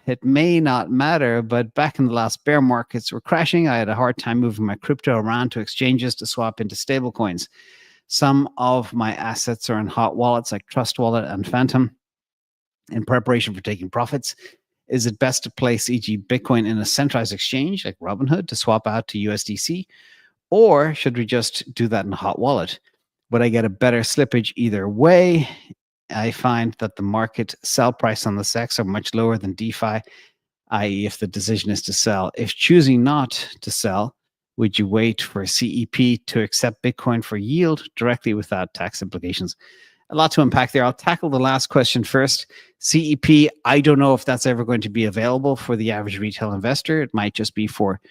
it may not matter, but back in the last bear markets were crashing. I had a hard time moving my crypto around to exchanges to swap into stablecoins. Some of my assets are in hot wallets like Trust Wallet and Phantom in preparation for taking profits. Is it best to place, e.g., Bitcoin in a centralized exchange like Robinhood to swap out to USDC? Or should we just do that in a hot wallet? Would I get a better slippage either way? I find that the market sell price on the SEX are much lower than DeFi, i.e. if the decision is to sell. If choosing not to sell, would you wait for CEP to accept Bitcoin for yield directly without tax implications? A lot to unpack there. I'll tackle the last question first. CEP, I don't know if that's ever going to be available for the average retail investor. It might just be for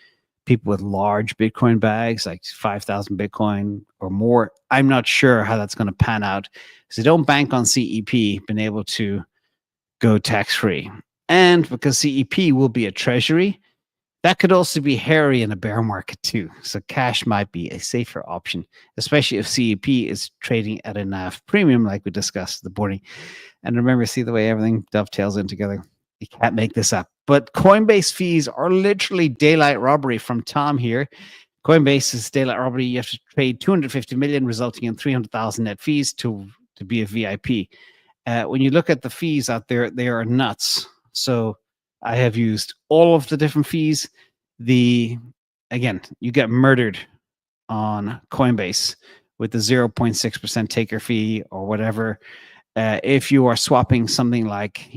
people with large Bitcoin bags, like 5,000 Bitcoin or more. I'm not sure how that's going to pan out. So don't bank on CEP being able to go tax-free. And because CEP will be a treasury, that could also be hairy in a bear market too. So cash might be a safer option, especially if CEP is trading at a NAV premium like we discussed at the morning. And remember, see the way everything dovetails in together. You can't make this up. But Coinbase fees are literally daylight robbery from Tom here. Coinbase is daylight robbery. You have to trade 250 million, resulting in 300,000 net fees to be a VIP. When you look at the fees out there, they are nuts. So I have used all of the different fees. Again, you get murdered on Coinbase with the 0.6% taker fee or whatever. If you are swapping something like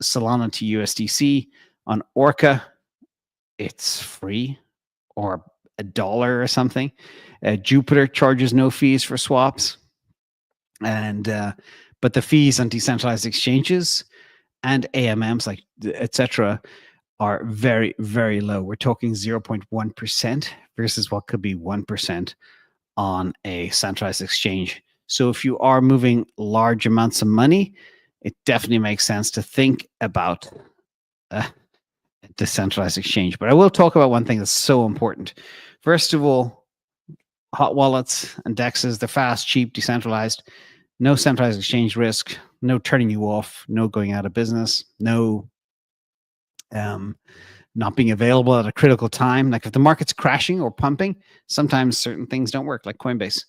Solana to USDC on Orca, it's free or $1 or something. Jupiter charges no fees for swaps, but the fees on decentralized exchanges and AMMs like etc. are very, very low. We're talking 0.1% versus what could be 1% on a centralized exchange. So if you are moving large amounts of money, it definitely makes sense to think about a decentralized exchange. But I will talk about one thing that's so important. First of all, hot wallets and DEXs, they're fast, cheap, decentralized, no centralized exchange risk, no turning you off, no going out of business, no not being available at a critical time. Like if the market's crashing or pumping, sometimes certain things don't work, like Coinbase.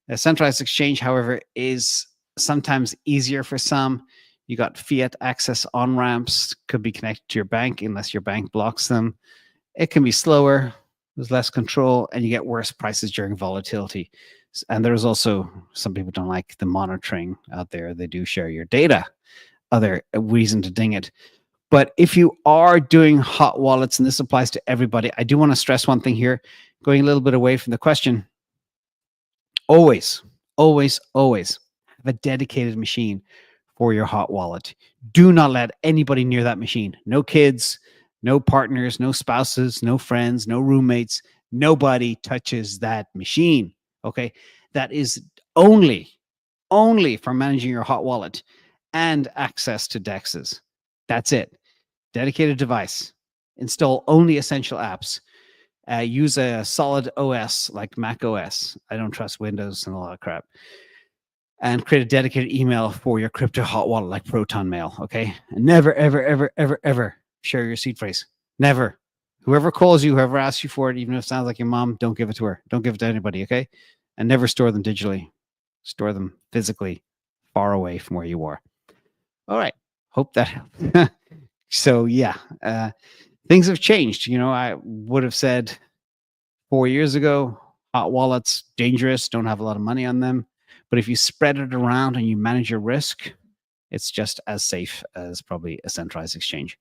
A centralized exchange, however, is sometimes easier for some. You got fiat access on-ramps, could be connected to your bank unless your bank blocks them. It can be slower, there's less control, and you get worse prices during volatility. And there's also, some people don't like the monitoring out there. They do share your data. Other reason to ding it. But if you are doing hot wallets, and this applies to everybody, I do want to stress one thing here, going a little bit away from the question. Always, always, always have a dedicated machine for your hot wallet. Do not let anybody near that machine. No kids, no partners, no spouses, no friends, no roommates. Nobody touches that machine. Okay, that is only for managing your hot wallet and access to DEXs. That's it. Dedicated device. Install only essential apps. Use a solid OS like Mac OS. I don't trust Windows and a lot of crap. And create a dedicated email for your crypto hot wallet like Proton Mail. Okay, and never, ever, ever, ever, ever share your seed phrase. Never. Whoever calls you, whoever asks you for it, even if it sounds like your mom, don't give it to her. Don't give it to anybody, okay? And never store them digitally. Store them physically, far away from where you are. All right. Hope that helped. So, yeah, things have changed. You know, I would have said 4 years ago, hot wallets, dangerous, don't have a lot of money on them. But if you spread it around and you manage your risk, it's just as safe as probably a centralized exchange.